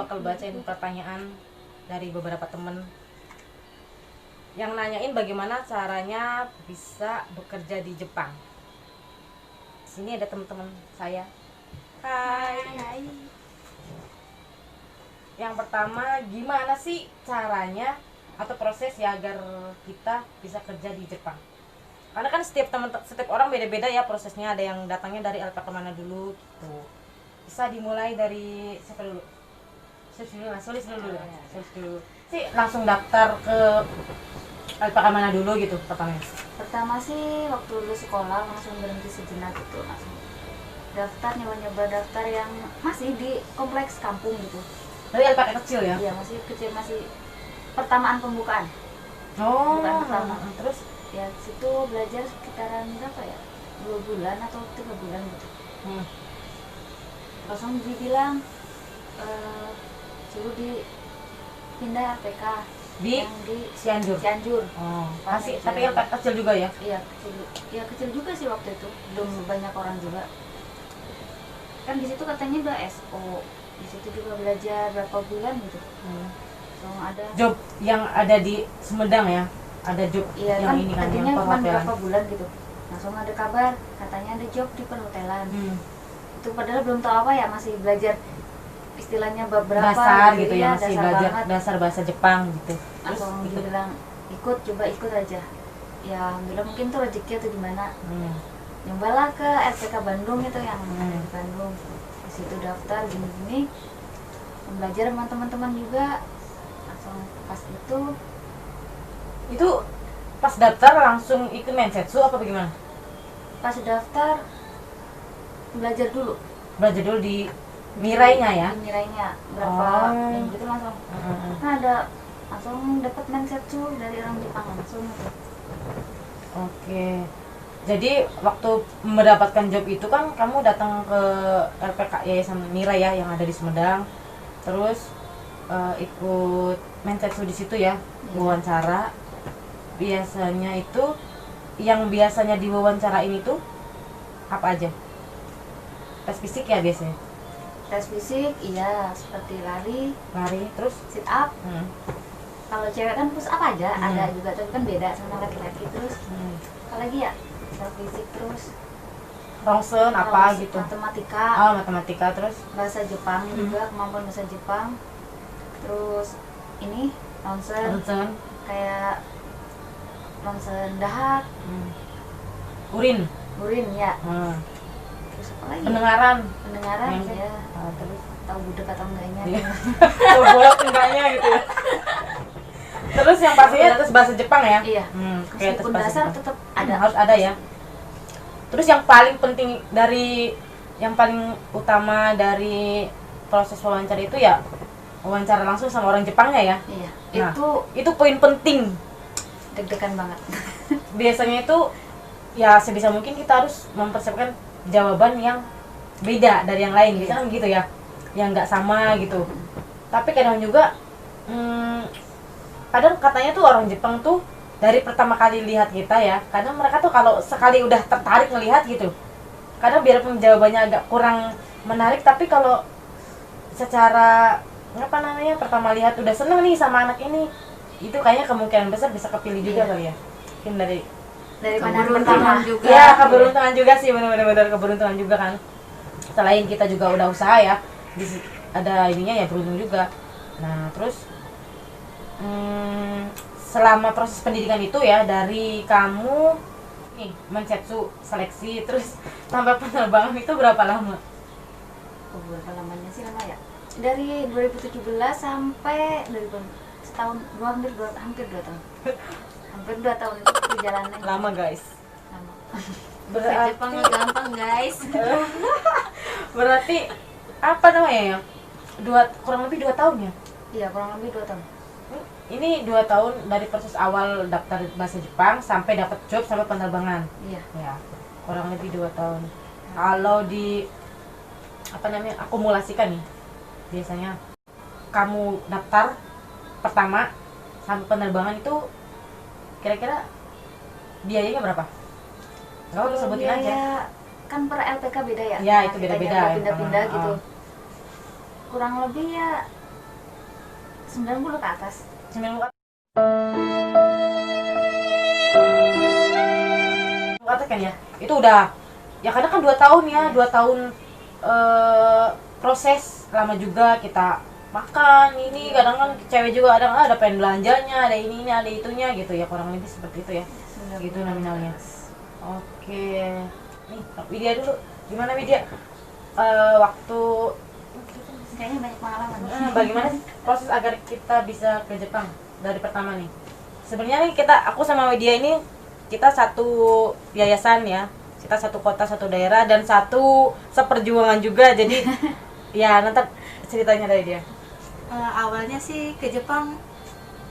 bakal bacain pertanyaan dari beberapa temen yang nanyain bagaimana caranya bisa bekerja di Jepang. Sini ada teman-teman saya. Hai. Yang pertama, gimana sih caranya atau proses ya agar kita bisa kerja di Jepang? Karena kan setiap orang beda-beda ya prosesnya. Ada yang datangnya dari alpaka mana dulu gitu. Bisa dimulai dari siapa dulu? Sulis dulu. Sih langsung daftar ke alpaka mana dulu gitu pertama. Pertama sih waktu lulus sekolah langsung berhenti sejenak gitu, langsung daftar, nyoba-nyoba daftar yang masih di kompleks kampung gitu. Dari alpaka kecil ya? Iya, masih kecil, masih pertamaan pembukaan. Oh, Bukan pertama. terus Ya situ belajar sekitaran berapa ya, 2 bulan atau 3 bulan gitu. Langsung dibilang suruh dipindah RPK di yang di Cianjur. Oh, masih tapi alpaka kecil juga ya? Iya, kecil. Ya kecil juga sih waktu itu, belum banyak orang juga. Kan di situ katanya udah SO, di situ juga belajar berapa bulan gitu. Langsung ada Job yang ada di Sumedang ya? Ada job iya, yang kan ini kan tadinya yang cuma perhotelan. berapa bulan gitu. Langsung ada kabar katanya ada job di perhotelan. Itu padahal belum tahu apa ya, masih belajar istilahnya beberapa Dasar gitu ya, masih dasar belajar banget. dasar bahasa Jepang gitu. Terus Langsung ikut. dibilang coba ikut aja. Ya alhamdulillah mungkin tuh rezeki atau gimana. Nyobalah ke RPK Bandung itu yang di Bandung. Di situ daftar gini-gini, belajar sama teman-teman juga. Langsung pas Itu pas daftar langsung ikut mensetsu apa bagaimana? pas daftar belajar dulu. Belajar dulu di Mirainya ya? Di Mirainya berapa Oh. minggu itu langsung. Nah ada langsung dapat mensetsu dari orang Jepang langsung gitu. Oke. Jadi waktu mendapatkan job itu kan kamu datang ke RPK Yayasan Mirai ya yang ada di Sumedang. Terus ikut mensetsu di situ ya, wawancara. Biasanya itu yang biasanya diwawancarain itu apa aja? Tes fisik ya biasanya. Tes fisik iya, seperti lari, Terus sit up. Kalau cewek kan push up aja, ada juga tapi kan beda sama laki-laki. Terus apalagi ya, tes fisik, terus rongsen apa gitu. matematika, Matematika terus bahasa Jepang juga, kemampuan bahasa Jepang. Terus ini ronsen kayak ronsen dahak, urin ya. Terus apa lagi? pendengaran Ya. terus Tahu budek atau enggaknya? bolak enggaknya gitu ya. Terus yang pastinya tes bahasa Jepang ya? Iya. Kayak tes Meskipun bahasa dasar Jepang. tetap ada. Harus ada ya. Terus yang paling penting yang paling utama dari proses wawancara itu ya wawancara langsung sama orang Jepangnya ya. Iya. Nah, itu poin penting. Deg-degan banget. Biasanya itu ya sebisa mungkin kita harus mempersiapkan jawaban yang beda dari yang lain, biasanya kan gitu ya, yang nggak sama gitu. Tapi kadang juga kadang katanya tuh orang Jepang tuh dari pertama kali lihat kita ya, kadang mereka tuh kalau sekali udah tertarik melihat gitu, kadang biarpun jawabannya agak kurang menarik, tapi kalau secara pertama lihat udah seneng nih sama anak ini, itu kayaknya kemungkinan besar bisa kepilih juga kali ya. Mungkin dari keberuntungan juga. Ya, keberuntungan juga sih, benar-benar keberuntungan juga kan. Selain kita juga udah usaha ya, ada ininya ya, beruntung juga. Nah, terus selama proses pendidikan itu ya, dari kamu nih mensetsu seleksi terus sampai penerbangan itu berapa lama? Berapa lamanya sih lama ya? Dari 2017 sampai 2000, setahun, hampir 2 tahun. Hampir 2 tahun itu perjalanan. Lama guys. Lama. Berarti Jepang nggak gampang guys. berarti apa namanya ya? Kurang lebih 2 tahun ya? Iya, kurang lebih 2 tahun. Ini 2 tahun dari proses awal daftar bahasa Jepang sampai dapat job sampai penerbangan. Iya. Ya, kurang lebih 2 tahun. Kalau di akumulasikan nih, biasanya kamu daftar pertama sampai penerbangan itu kira-kira biayanya berapa? Nggak usah sebutin biaya, aja. Kan per LPK beda ya? Ya, itu beda-beda ya, pindah-pindah gitu. oh. Kurang lebih ya 90 ke atas. 90 kata kan ya, itu udah ya karena kan 2 tahun ya, 2 tahun proses lama juga kita makan ini, kadang kan cewek juga ada pengen belanjanya, ada ini ada itunya gitu ya, kurang lebih seperti itu ya, gitu nominalnya. Oke, nih Widya dulu, gimana Widya waktu Kayaknya banyak pengalaman. bagaimana sih proses agar kita bisa ke Jepang dari pertama nih? Sebenarnya nih aku sama Widya ini kita satu yayasan ya, kita satu kota satu daerah dan satu seperjuangan juga, jadi ya nanti ceritanya dari dia. Awalnya sih ke Jepang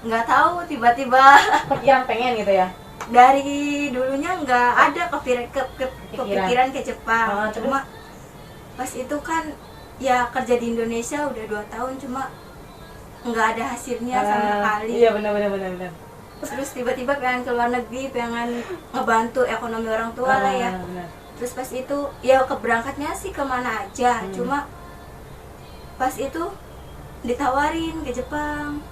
nggak tahu, tiba-tiba Pikiran pengen gitu ya? dari dulunya nggak ada kepikiran ke Jepang. Terus? Cuma pas itu kan ya kerja di Indonesia udah 2 tahun, cuma nggak ada hasilnya sama sekali. Iya benar. Terus tiba-tiba pengen ke luar negeri, pengen ngebantu ekonomi orang tua lah ya. Benar. Terus pas itu ya keberangkatnya sih kemana aja, cuma pas itu ditawarin ke Jepang.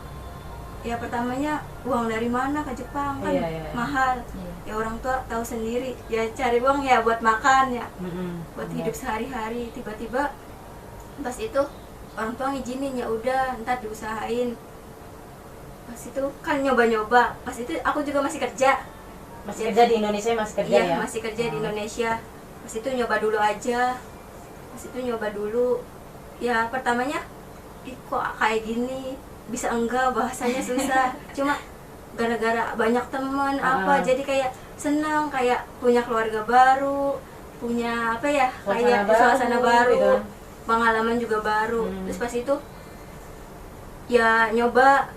Ya pertamanya uang dari mana ke Jepang kan Iya. mahal. Iya. Ya orang tua tahu sendiri, ya cari uang ya buat makan ya, buat Iya. hidup sehari-hari. Tiba-tiba pas itu orang tua ngizinin, ya udah ntar diusahain. Pas itu kan nyoba-nyoba, pas itu aku juga masih kerja. Masih kerja di Indonesia, masih kerja Iya, ya? masih kerja di Indonesia. Pas itu nyoba dulu aja. Pas itu nyoba dulu. Ya pertamanya, ih kok kayak gini, bisa enggak, bahasanya susah. Cuma gara-gara banyak teman jadi kayak senang, kayak punya keluarga baru, punya apa ya, kayak suasana baru gitu. Pengalaman juga baru. Terus pas itu ya nyoba,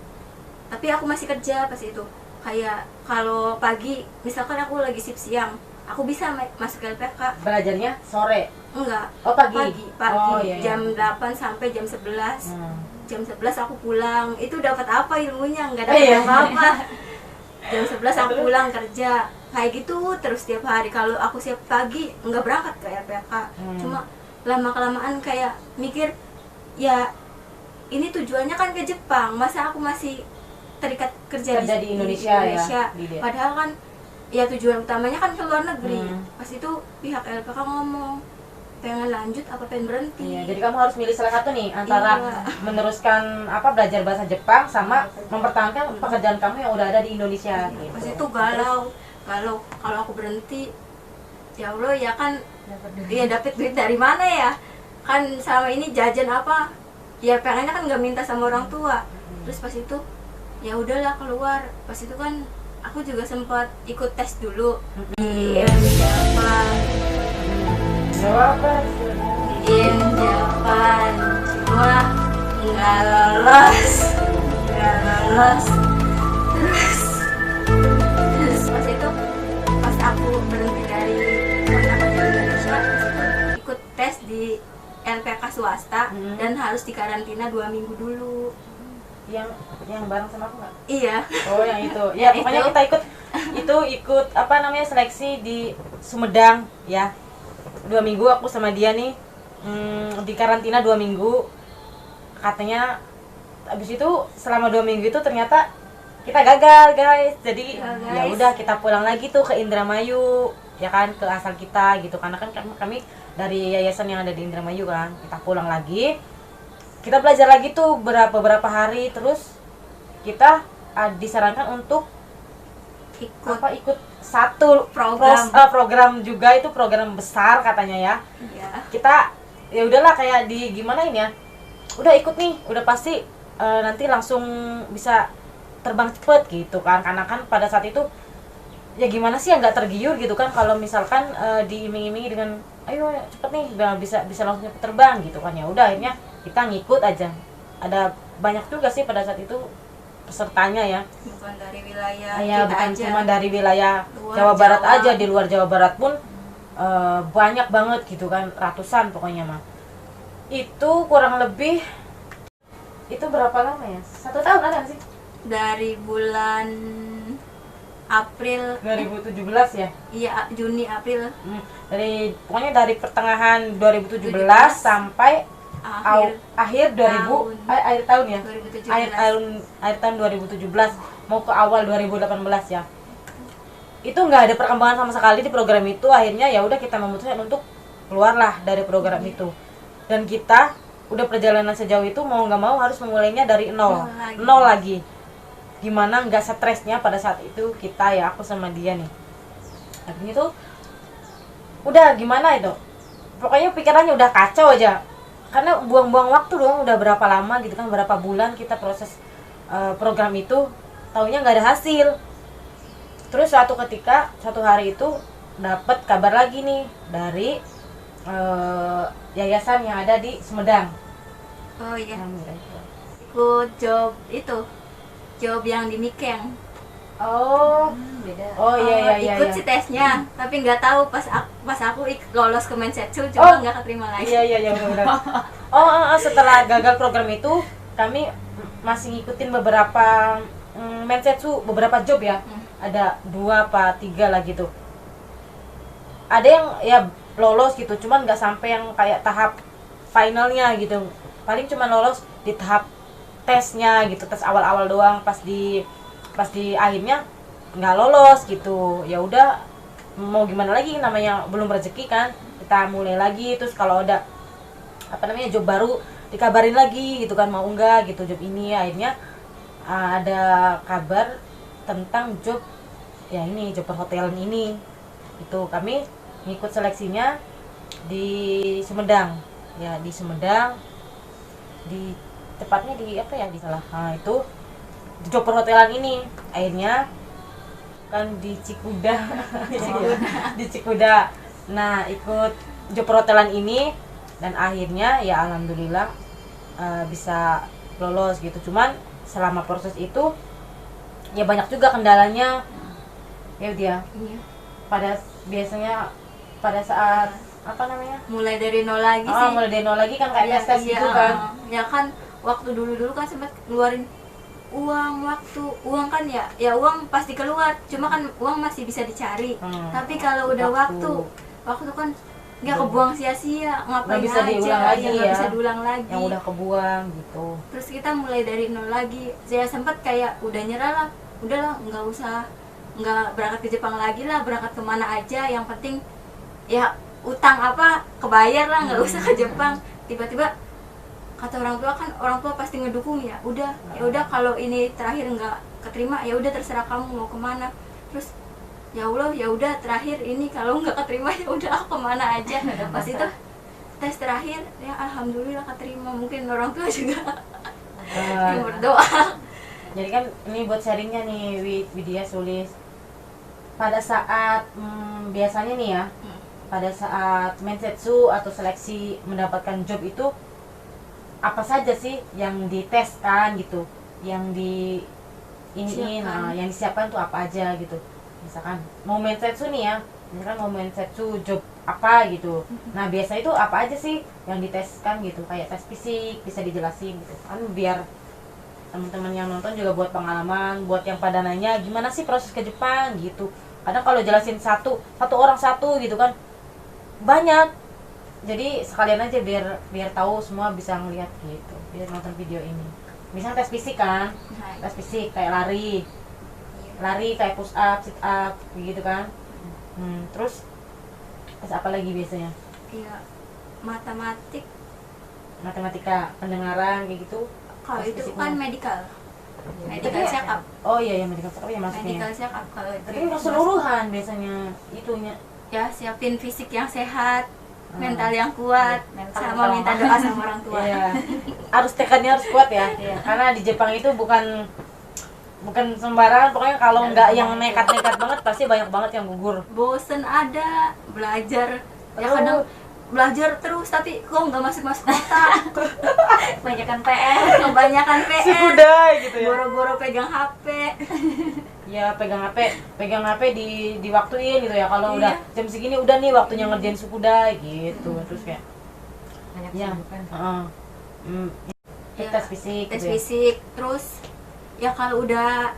tapi aku masih kerja pas itu. Kayak kalau pagi misalkan aku lagi shift siang, aku bisa masuk LPK. Belajarnya sore? Enggak, Oh pagi? pagi. Oh, iya. Jam 8 sampai jam 11. Jam 11 aku pulang. Itu dapat apa ilmunya? Enggak dapat apa-apa. Jam 11 aku pulang kerja. Kayak gitu terus tiap hari. Kalau aku siap pagi enggak berangkat ke LPK. Cuma lama-kelamaan kayak mikir, ya ini tujuannya kan ke Jepang. Masa aku masih terikat kerja di Indonesia ya? Padahal kan ya tujuan utamanya kan ke luar negeri. Pas itu pihak LPK ngomong, pengen lanjut apa pengen berhenti. Iya, jadi kamu harus milih salah satu nih antara meneruskan belajar bahasa Jepang sama mempertahankan pekerjaan kamu yang udah ada di Indonesia. Gitu. Pas itu galau kalau aku berhenti, ya Allah ya kan, dia dapat duit dari mana ya? Kan selama ini jajan apa? Ya pengennya kan nggak minta sama orang tua. Terus pas itu ya udahlah keluar. Pas itu kan aku juga sempat ikut tes dulu di Japan. Di Japan, cuma nggak lolos. Terus pas itu, pas aku berhenti dari kontak kerja Indonesia, ikut tes di LPK swasta dan harus dikarantina 2 minggu dulu. Yang bareng sama aku nggak? Iya. Oh yang itu. Ya pokoknya kita ikut seleksi di Sumedang ya. 2 minggu aku sama dia nih di karantina 2 minggu. Katanya habis itu selama 2 minggu itu ternyata kita gagal guys. Jadi ya udah kita pulang lagi tuh ke Indramayu ya kan, ke asal kita gitu. Karena kan kami dari yayasan yang ada di Indramayu kan. Kita pulang lagi. Kita belajar lagi tuh beberapa hari, terus kita disarankan untuk ikut satu program juga, itu program besar katanya ya. Iya. Kita ya udahlah kayak gimana ini ya, udah ikut nih, udah pasti nanti langsung bisa terbang cepet gitu kan, karena kan pada saat itu ya gimana sih ya nggak tergiur gitu kan kalau misalkan diiming-imingi dengan ayo cepet nih bisa langsung terbang gitu kan. Ya udah akhirnya kita ngikut aja. Ada banyak juga sih pada saat itu pesertanya ya, Bukan dari wilayah ya kita bukan aja. cuma dari wilayah Luar Jawa Barat Jawa. aja, di luar Jawa Barat pun banyak banget gitu kan, ratusan pokoknya mah. Itu kurang lebih itu berapa lama ya, 1 tahun ada nggak sih? Dari bulan April 2017 ya. Iya, Juni April. Pokoknya dari pertengahan 2017 sampai akhir 2000 akhir tahun ya 2017. akhir tahun 2017 mau ke awal 2018 ya. Itu nggak ada perkembangan sama sekali di program itu. Akhirnya ya udah kita memutuskan untuk keluarlah dari program itu. Dan kita udah perjalanan sejauh itu mau nggak mau harus memulainya dari nol lagi. Gimana nggak stresnya pada saat itu kita ya, aku sama dia nih. Habis itu udah gimana itu, pokoknya pikirannya udah kacau aja karena buang-buang waktu dong. Udah berapa lama gitu kan, berapa bulan kita proses program itu, taunya nggak ada hasil. Terus suatu hari itu dapat kabar lagi nih dari yayasan yang ada di Sumedang. Oh iya, ikut job yang di Mikeng. Beda. Oh iya ikut sih tesnya, tapi nggak tahu pas aku lolos ke Mensetsu cuma nggak keterima lagi. Iya benar. Setelah gagal program itu kami masih ngikutin beberapa Mensetsu, beberapa job ya. Ada 2 apa 3 lah gitu. Ada yang ya lolos gitu, cuman nggak sampai yang kayak tahap finalnya gitu. Paling cuma lolos di tahap tesnya gitu, tes awal-awal doang. Pas di akhirnya nggak lolos gitu. Ya udah, mau gimana lagi, namanya belum rezeki kan. Kita mulai lagi, terus kalau ada job baru dikabarin lagi gitu kan, mau enggak gitu job ini. Akhirnya ada kabar tentang job ya ini, job perhotelan ini. Itu kami ngikut seleksinya di Sumedang. Ya di Sumedang, tepatnya di apa ya, di salah. Nah, itu job perhotelan ini akhirnya kan di Cikuda. Di Cikuda. Nah, ikut job perhotelan ini dan akhirnya ya alhamdulillah bisa lolos gitu. Cuman selama proses itu ya banyak juga kendalanya ya dia. Iya. Pada saat mulai dari nol lagi sih. Mulai dari nol lagi kan kayak tes gitu kan. Ya kan waktu dulu kan sempat ngeluarin uang kan ya uang pasti keluar, cuma kan uang masih bisa dicari. Tapi kalau udah waktu kan nggak kebuang sia-sia, ngapain bisa aja diulang lagi nggak bisa diulang lagi, yang udah kebuang gitu. Terus kita mulai dari nol lagi. Saya sempat kayak udah nyerah lah, udahlah nggak berangkat ke Jepang lagi lah, berangkat kemana aja yang penting ya utang apa kebayar lah, nggak usah ke Jepang. Tiba-tiba kata orang tua pasti ngedukung ya udah kalau ini terakhir nggak keterima ya udah terserah kamu mau kemana. Terus ya Allah, ya udah terakhir ini kalau nggak keterima ya udah aku kemana aja. Pas itu tes terakhir ya alhamdulillah keterima. Mungkin orang tua juga yang berdoa. Jadi kan ini buat sharingnya nih Widya Sulis. Pada saat biasanya nih ya, pada saat Mensetsu atau seleksi mendapatkan job itu apa saja sih yang diteskan gitu, yang yang disiapkan tuh apa aja gitu. Misalkan mau Mensetsu nih ya, misalkan mau Mensetsu job apa gitu. Nah biasa itu apa aja sih yang diteskan gitu, kayak tes fisik bisa dijelasin gitu kan, biar teman-teman yang nonton juga buat pengalaman, buat yang pada nanya gimana sih proses ke Jepang gitu. Kadang kalau jelasin satu orang gitu kan banyak. Jadi sekalian aja biar tahu semua bisa ngeliat gitu, biar nonton video ini. Misalnya tes fisik kan, tes fisik kayak lari kayak push up, sit up gitu kan. Terus tes apa lagi biasanya? Iya, matematika, pendengaran kayak gitu. Kalau itu kan medical check up. Oh iya ya, medical check up ya maksudnya. Medical check up kalau itu. Tapi keseluruhan biasanya itunya. Ya siapin fisik yang sehat, mental yang kuat, sama minta doa sama orang tua. Iya. Tekadnya harus kuat ya. Karena di Jepang itu bukan sembarangan, pokoknya kalau nggak yang nekat-nekat banget pasti banyak banget yang gugur. Bosen ada belajar, ya kadang belajar terus tapi kok nggak masuk otak. Kebanyakan PR Sudah gitu ya. Boro-boro pegang HP. Ya pegang HP diwaktuin gitu ya. Kalau udah jam segini udah nih waktunya ngerjain sukuda gitu. Terus kayak banyak ya, tes fisik. Tes fisik, terus ya kalau udah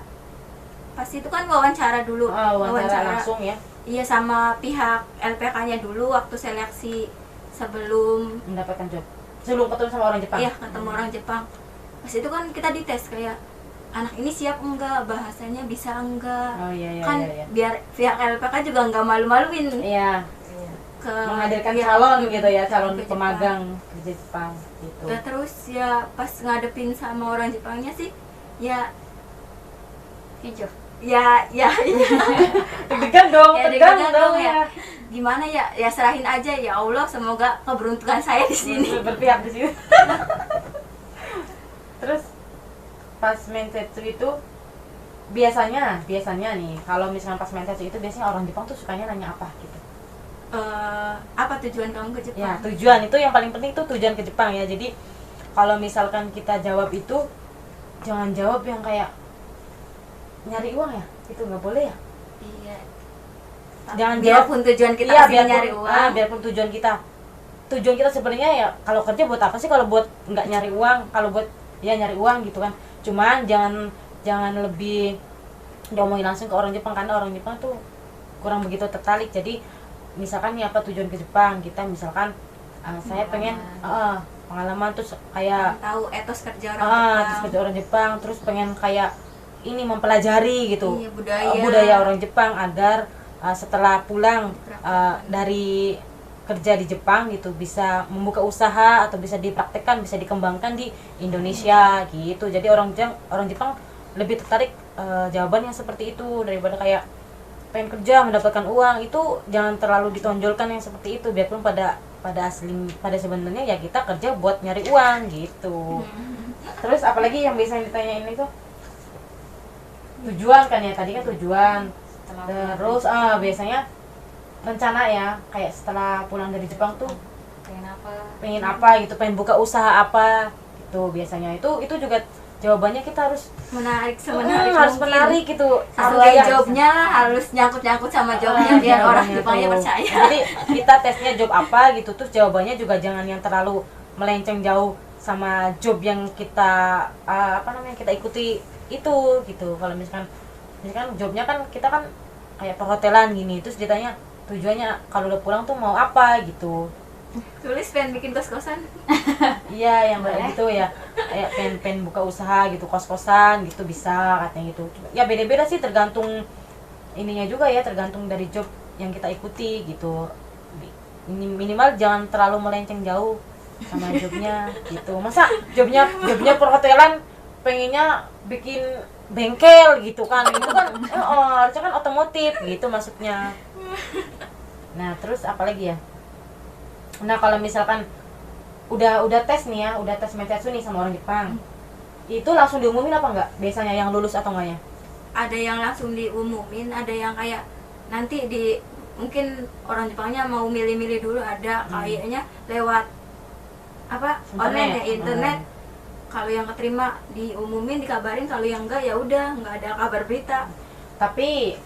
pasti itu kan wawancara dulu. Wawancara langsung ya. Iya, sama pihak LPK-nya dulu waktu seleksi sebelum mendapatkan job. sebelum ketemu sama orang Jepang. Iya, ketemu orang Jepang. Pas itu kan kita dites kayak anak ini siap enggak, bahasanya bisa enggak. Oh iya. Kan biar pihak LPK juga enggak malu-maluin Iya. ke Menghadirkan ya, calon gitu ya, calon ke Jepang. pemagang kerja Jepang gitu. Nah, terus ya pas ngadepin sama orang Jepangnya sih ya hijau. ya Deg-degan dong, ya tegang deg-degan dong dong ya. Gimana ya serahin aja ya Allah, semoga keberuntungan saya di sini. Berpihak di sini. Terus pas mensetsu itu biasanya nih kalau misalkan pas mensetsu itu biasanya orang Jepang tuh sukanya nanya apa gitu. Apa tujuan kamu ke Jepang? Ya, tujuan itu yang paling penting tuh tujuan ke Jepang ya. Jadi kalau misalkan kita jawab itu jangan jawab yang kayak nyari uang ya. Itu nggak boleh ya. Iya. Jangan Biarpun tujuan kita iya, kesini nyari uang. biarpun tujuan kita sebenarnya ya kalau kerja buat apa sih, kalau buat nggak nyari uang, kalau buat ya nyari uang gitu kan. Cuman jangan lebih diomongin langsung ke orang Jepang, karena orang Jepang tuh kurang begitu tertarik. Jadi misalkan nih apa tujuan ke Jepang, kita misalkan saya pengen pengalaman, terus kayak tahu etos kerja orang Jepang. terus kerja orang Jepang, terus pengen kayak ini mempelajari gitu. Iya, budaya. Budaya orang Jepang agar setelah pulang dari kerja di Jepang gitu bisa membuka usaha atau bisa dipraktekkan, bisa dikembangkan di Indonesia gitu. Jadi orang Jepang lebih tertarik jawabannya seperti itu daripada kayak pengen kerja mendapatkan uang. Itu jangan terlalu ditonjolkan yang seperti itu, biarpun pada sebenarnya ya kita kerja buat nyari uang gitu. Terus apalagi yang biasanya ditanyain itu tujuan kan ya, tadi kan tujuan. Terus biasanya rencana ya, kayak setelah pulang dari Jepang tuh pengen apa gitu, pengen buka usaha apa gitu. Biasanya itu juga jawabannya kita harus menarik harus mungkin. menarik gitu. Sesuai jobnya harus nyangkut sama jobnya biar orang Jepangnya percaya. Jadi kita tesnya job apa gitu, terus jawabannya juga jangan yang terlalu melenceng jauh sama job yang kita kita ikuti itu gitu. Kalau misalkan jobnya kan kita kan kayak perhotelan gini, terus ditanya tujuannya kalau udah pulang tuh mau apa gitu. Tulis pengen bikin kos-kosan. Iya, yang kayak gitu ya, kayak pengen buka usaha gitu, kos-kosan gitu bisa katanya gitu. Ya beda-beda sih, tergantung ininya juga ya, tergantung dari job yang kita ikuti gitu. Minimal jangan terlalu melenceng jauh sama jobnya gitu. Masa jobnya perhotelan pengennya bikin bengkel gitu kan, itu kan harusnya kan otomotif gitu maksudnya. Nah terus apa lagi ya, nah kalau misalkan udah tes nih ya, udah tes mensetsu nih sama orang Jepang, itu langsung diumumin apa enggak biasanya yang lulus atau enggaknya? Ada yang langsung diumumin, ada yang kayak nanti mungkin orang Jepangnya mau milih-milih dulu, ada kayaknya lewat online ya, internet. Kalau yang keterima diumumin, dikabarin, kalau yang enggak ya udah enggak ada kabar berita. Tapi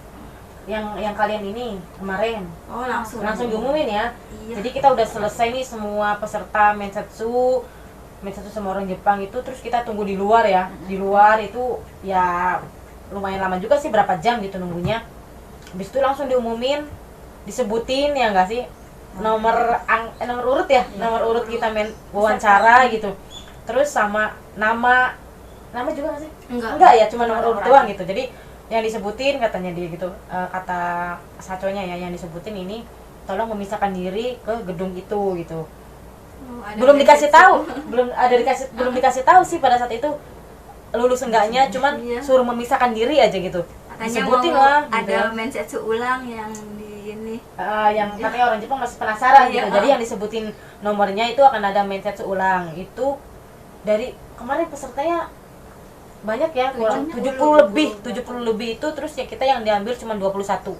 yang kalian ini kemarin langsung diumumin ya. Iya. Jadi kita udah selesai nih semua peserta mensetsu sama orang Jepang itu, terus kita tunggu di luar ya. Di luar itu ya lumayan lama juga sih, berapa jam gitu nunggunya. Habis itu langsung diumumin, disebutin ya enggak sih nomor urut ya, nomor urut kita wawancara gitu. Terus sama nama juga nggak sih? Enggak ya, cuma nomor urut doang gitu. Jadi yang disebutin katanya dia gitu, kata saconya ya, yang disebutin ini tolong memisahkan diri ke gedung itu gitu. Belum dikasih tahu sih pada saat itu lulus enggaknya, cuman suruh memisahkan diri aja gitu. Katanya Disebutin mau lah ada gitu. mensetsu ulang yang di ini. Yang katanya orang Jepang masih penasaran Iya, gitu. Jadi yang disebutin nomornya itu akan ada mensetsu ulang. Itu dari kemarin pesertanya banyak ya, kurang 70 lebih itu, terus ya kita yang diambil cuma 21.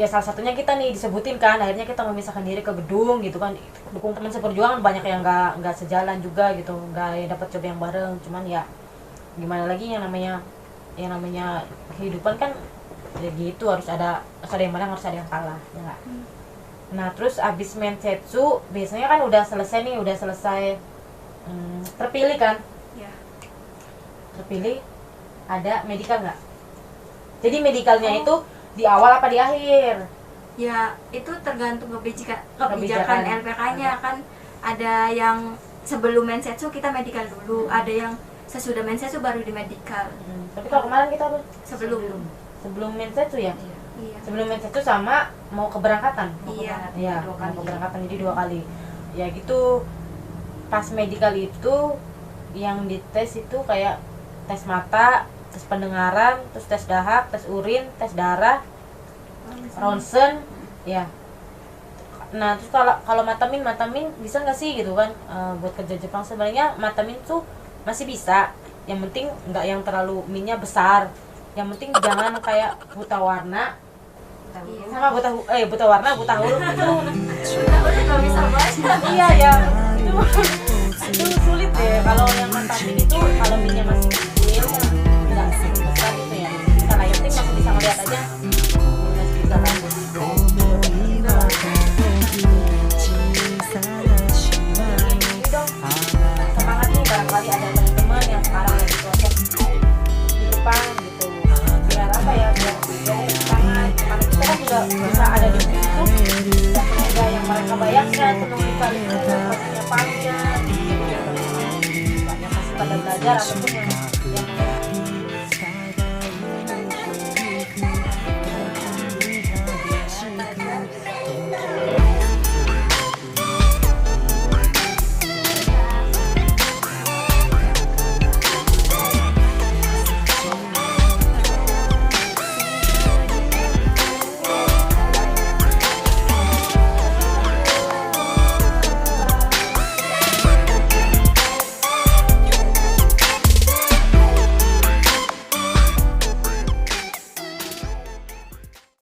Ya salah satunya kita nih disebutin kan, akhirnya kita memisahkan diri ke gedung gitu kan. Dukung teman seperjuangan banyak yang nggak sejalan juga gitu, nggak dapat coba yang bareng. Cuman ya gimana lagi, yang namanya kehidupan kan ya gitu, harus ada yang menang, harus ada yang kalah ya nggak. Nah terus abis mensetsu biasanya kan udah selesai terpilih kan Ya. terpilih, ada medikal nggak? Jadi medikalnya itu di awal apa di akhir? Ya itu tergantung kebijakan Kebijakan. LPK-nya kan. ada yang sebelum mensetsu kita medical dulu, ada yang sesudah mensetsu baru di medical. Tapi kalau kemarin kita harus sebelum mensetsu ya? Iya. Sebelum mensetsu sama mau keberangkatan? Iya. Iya, mau keberangkatan, jadi 2 kali. Ya gitu, pas medical itu yang dites itu kayak tes mata, tes pendengaran, terus tes dahak, tes urin, tes darah, ronsen, ya. Nah terus kalau matamin bisa nggak sih gitu kan, buat kerja Jepang sebenarnya matamin tuh masih bisa, yang penting nggak yang terlalu minnya besar, yang penting jangan kayak buta warna sama buta warna buta huruf itu Udah nggak bisa baca. iya ya itu sulit deh. Kalau yang matamin itu kalau minnya masih kecil